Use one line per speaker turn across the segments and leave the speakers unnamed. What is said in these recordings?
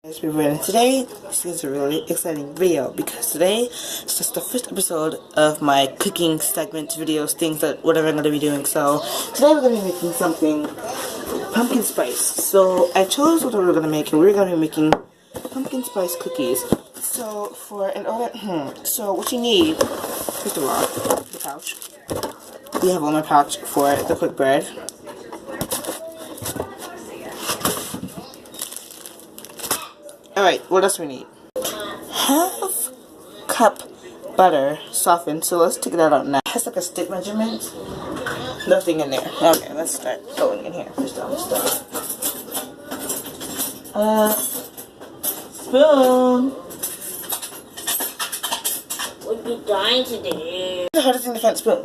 Today, this is a really exciting video because today is just the first episode of my cooking segment videos, things that whatever I'm going to be doing. So today we're going to be making something pumpkin spice. So I chose what we were going to make, and we're going to be making pumpkin spice cookies. So so what you need, first of all, the pouch. We have one more pouch for the quick bread. Alright, what else do we need? Half cup butter softened, so let's take that out now. It has like a stick measurement. Nothing in there. Okay, let's start going in here. First off, spoon.
Would be dying to do.
The hardest thing to find a spoon.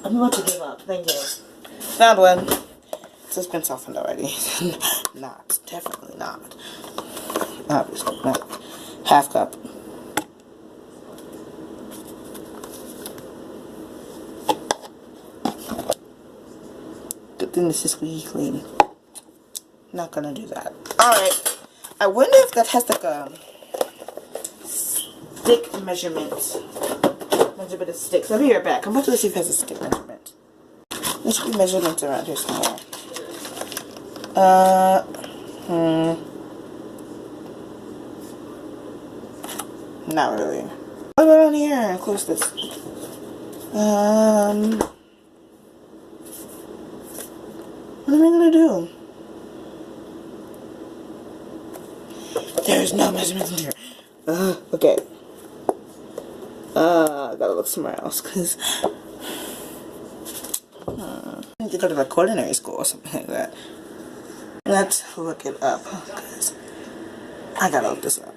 I'm about to give up. Thank you. Found one. So it's been softened already. Not. Definitely not. Obviously not. Half cup. Good thing this is squeaky clean. Not gonna do that. Alright. I wonder if that has like a stick measurement. Measurement of sticks. I'll be right back. I'm about to see if it has a stick measurement. There should be measurements around here somewhere. Not really. What about on here? Close this. What am I gonna do? There's no measurements in here. Okay. I gotta look somewhere else, cause I need to go to the culinary school or something like that. Let's look it up, cause I gotta look this up.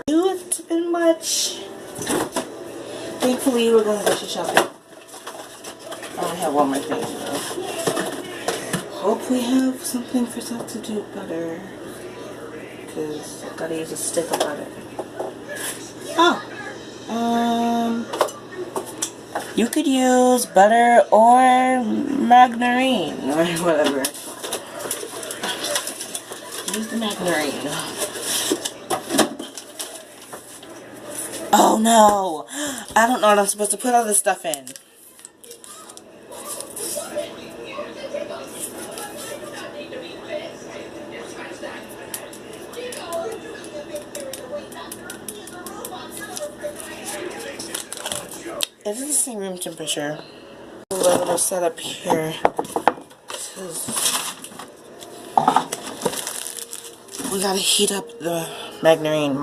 It's been much. Thankfully, we're going grocery shopping. I only have one more thing to do. Hope we have something for substitute butter, because I've gotta use a stick of butter. Oh, you could use butter or margarine or whatever. Use the margarine. Oh no! I don't know what I'm supposed to put all this stuff in. It is the same room temperature. A little setup here. We gotta heat up the margarine.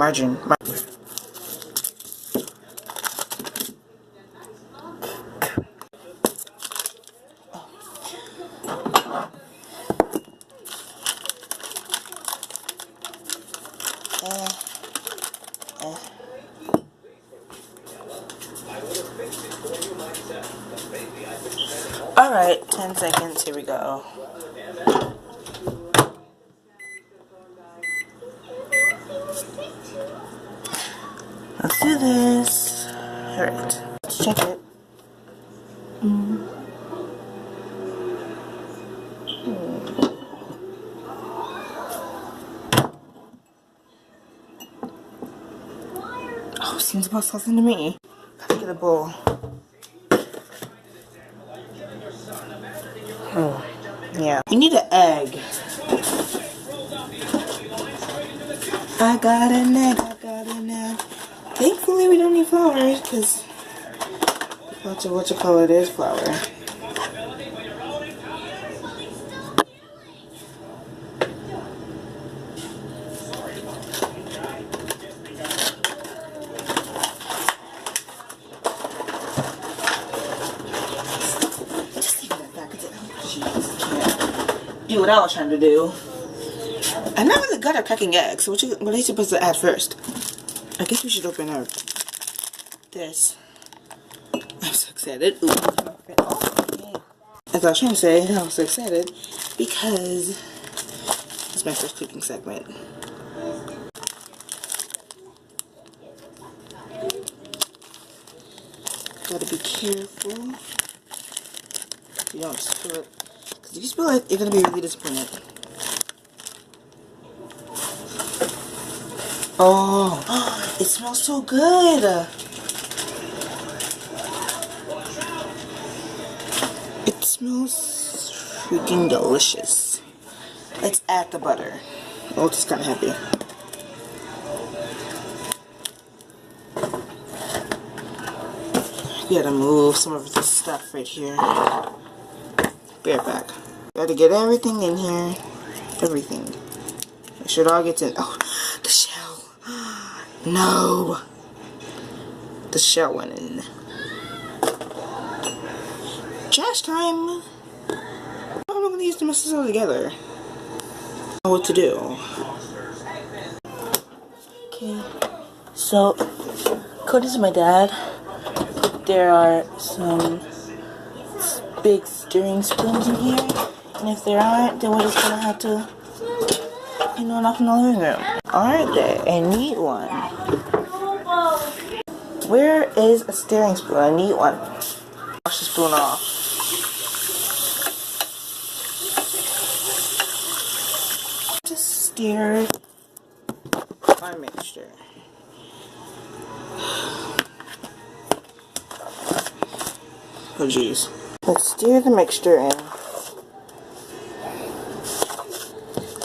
Alright, 10 seconds, here we go. Let's do this. Alright, let's check it. Oh, seems about something to me. Gotta get a bowl. Oh, yeah. You need an egg. I got an egg. Thankfully, we don't need flour because what you call it is flour. Do what I was trying to do. I never really got her cracking eggs. So what are you supposed to add first? I guess we should open up this. I'm so excited. Ooh. As I was trying to say, I was so excited because it's my first cooking segment. Gotta be careful. You don't spill it. You just feel like you're gonna be really disappointed. Oh, it smells so good. It smells freaking delicious. Let's add the butter. Oh, just kind of heavy. You gotta move some of this stuff right here. Be right back. Gotta get everything in here. Everything. Make sure it all gets in. Oh, the shell. No. The shell went in. Trash time. How am I gonna use to mix this all together? I don't know what to do. Okay. So, according to my dad, there are some big stirring spoons in here, and if there aren't, then we're just gonna have to, you know, knock in the living room. Aren't there? I need one. Where is a stirring spoon? I need one. Wash the spoon off. Just stir my mixture. Oh jeez. Let's stir the mixture in.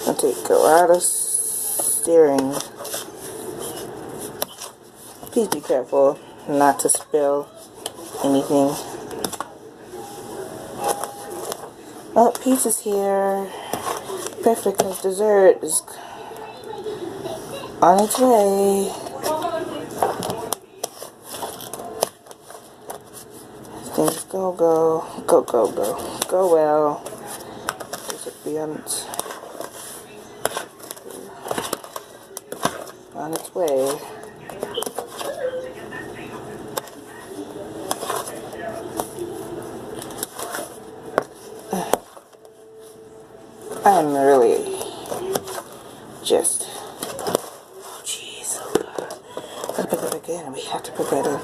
I'll take a lot of stirring. Please be careful not to spill anything. Oh, pizza's here. Perfect, because dessert is on its way. Things go well. Recipient on its way. I'm really just, oh jeez, gotta put that back in. We have to put that in.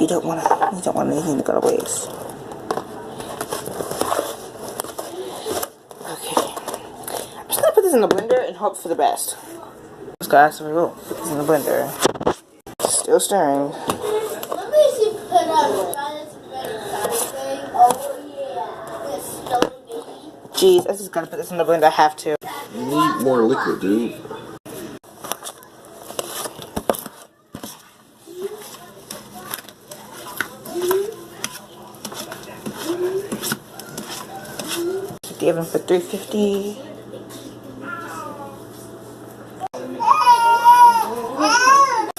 You don't want anything to go to waste. Okay, I'm just gonna put this in the blender and hope for the best. Just gotta ask for put this in the blender. Still stirring.
Let me see if put on the oh yeah.
Jeez, I just gotta put this in the blender. I have to.
You need more liquid, dude.
Keep the oven for 350.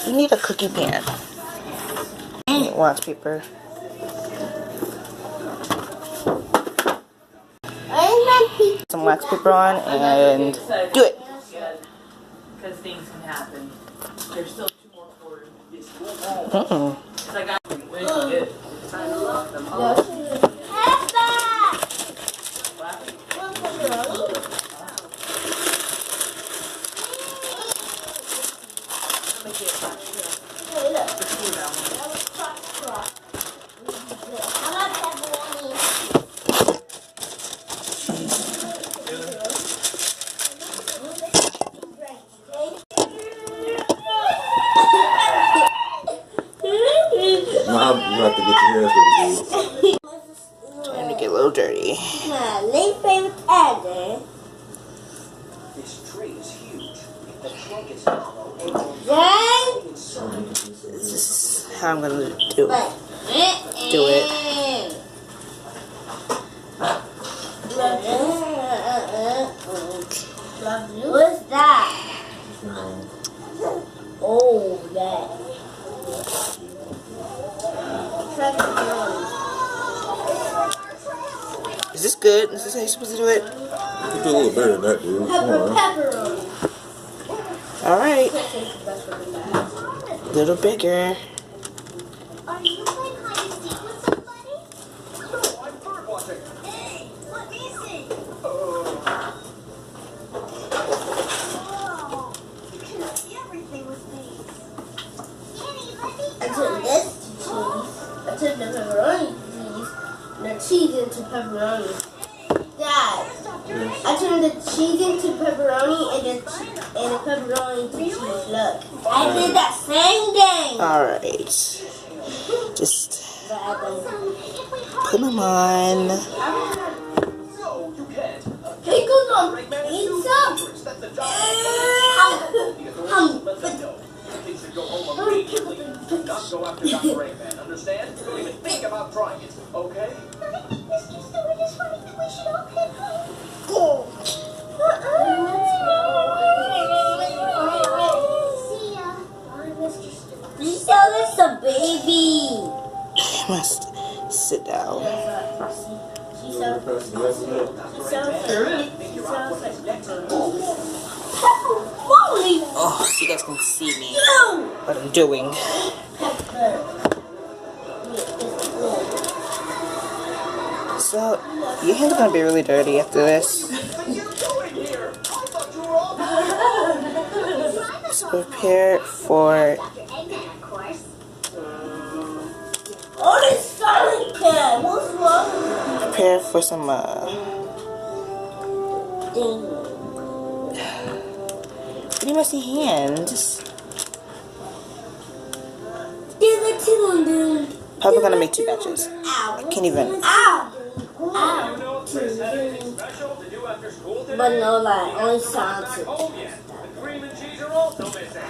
You need a cookie pan. You need wax paper. Some wax paper on and do it.
Because things can happen. There's still 2 more quarters.
You have to get your hands dirty, dude.
Time to get a little dirty.
My least favorite candy.
This tree is huge. The trunk is hollow.
This is how I'm gonna do it.
What's that? Oh, that.
Is this good? Is this how you're supposed to do it?
You can do a little better than that, dude.
Pepperoni.
Alright. A little bigger.
Are you playing hide and seek with somebody?
No, I'm bird watching.
Hey, let me see.
Oh, you can see everything with these. Annie, let me
I took this to cheese. I took the pepperoni to cheese. And the cheese into pepperoni. Dad, I turned the cheese into pepperoni and the pepperoni into cheese. Look. I did that same thing.
Alright. Just put them on.
So, you can't.
Pickles on pizza?
Let them know. The kids should go home immediately. Do not go after Dr. Eggman, understand? Don't even think about trying it, okay?
Mr. Stewart is right that we should all head home. See ya. Bye, Mr. Stewart.
Lisa, that's a baby.
I must sit down.
She sounds
Oh, so you guys can see me. What I'm doing. So, your hands are gonna be really dirty after this. Just prepare for
Oh, this Sonic Cat. What's wrong?
prepare for some pretty messy hands. Probably gonna make 2 batches. I can't even.
But no, like, only sounds.
Cream and cheese are also missing.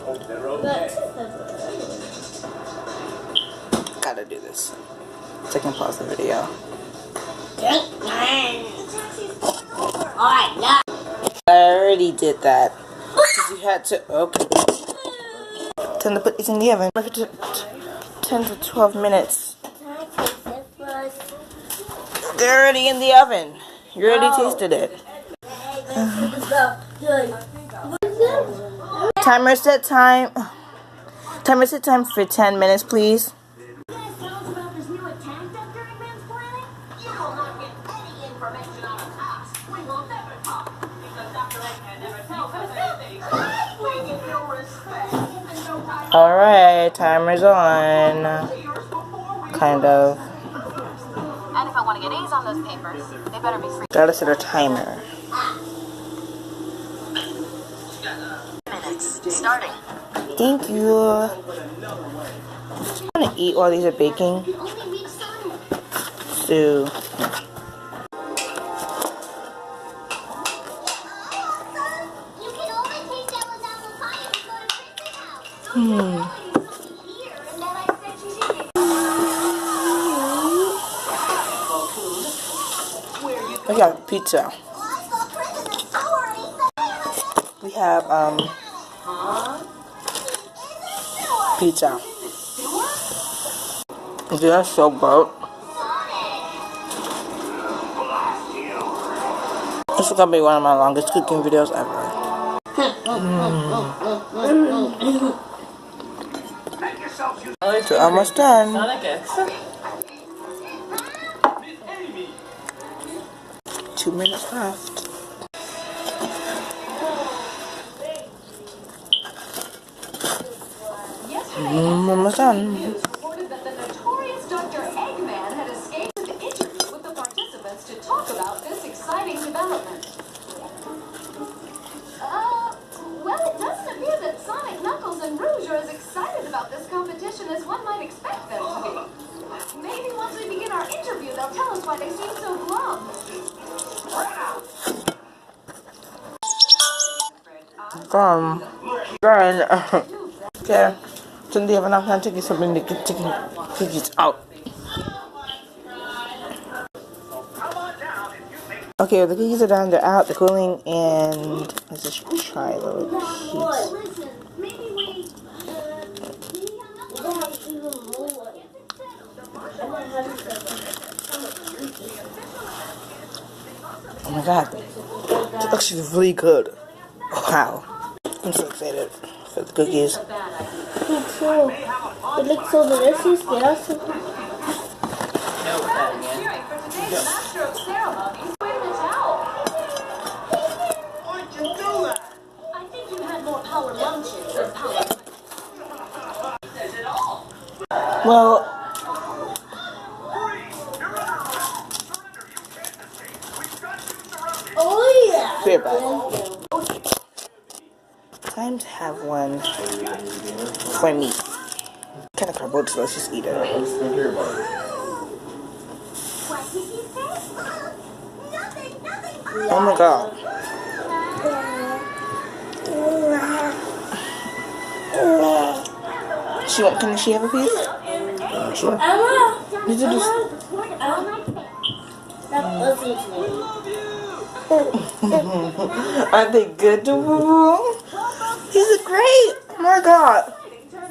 Hope they're okay.
Gotta do this. So I can pause the video.
Alright, now.
I already did that. 'Cause you had to. Okay. Time to put these in the oven. 10 to 12 minutes. They're already in the oven. You already tasted it. Timer set time. Timer set time for 10 minutes, please.
Sounds about this new attack Dr. Eggman's planning? You will not get any information out of us. We will never talk. Because Dr. Eggman never tells us anything. We give no respect and no time.
Alright, timer's on. Kind of.
And if I want to get A's on those papers, they better be free.
Gotta set a timer.
Minutes. Starting.
Thank you. I'm gonna eat while these are baking.
Only reach Sonic.
So,
You can only taste Ella's apple pie if you go to Prince's house. Something here, and then I said she's eating.
we got pizza.
Well, I saw Prince in the store, and he said,
We have pizza. They're so good. This is gonna be one of my longest cooking videos ever. So almost done.
Sonic X.
2 minutes left. Almost done.
Reported that the notorious Dr. Eggman had escaped an interview with the participants to talk about this exciting development. Well, it doesn't appear that Sonic, Knuckles, and Rouge are as excited about this competition as one might expect them to be. Maybe once we begin our interview, they'll tell us why they seem so glum.
Done. Okay. So they have enough time to get something to get chicken cookies out. Okay, the cookies are done, they're out, they're cooling, and let's just try a little piece.
listen, maybe we,
Oh my god, it's actually really good. Wow, I'm so excited for the cookies.
Me too. It looks so delicious. They are so good.
Cheering for today's master of ceremonies, win the towel.
Why'd you do that?
I think you had more power lunches than power.
Says it all.
Well,
You're under arrest. Surrender. You can't escape. We've
Be right back. Time to have one for me. Kind of cardboard, so let's just eat it.
What did you say? Nothing.
Oh my god. Can she have a piece?
Sure.
Did you just...
Stop listening to me.
Aren't they good to Boo? He's great. Oh my god.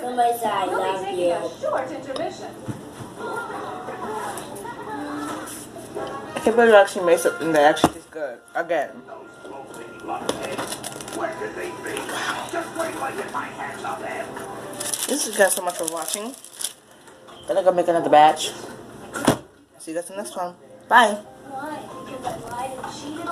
Somebody said I love you.
Short intermission.
I can't believe I actually made something that actually is good. Again. This is guys so much for watching. Then I'm gonna make another batch. See you guys in the next one. Bye.
Why? Because I lied and cheated.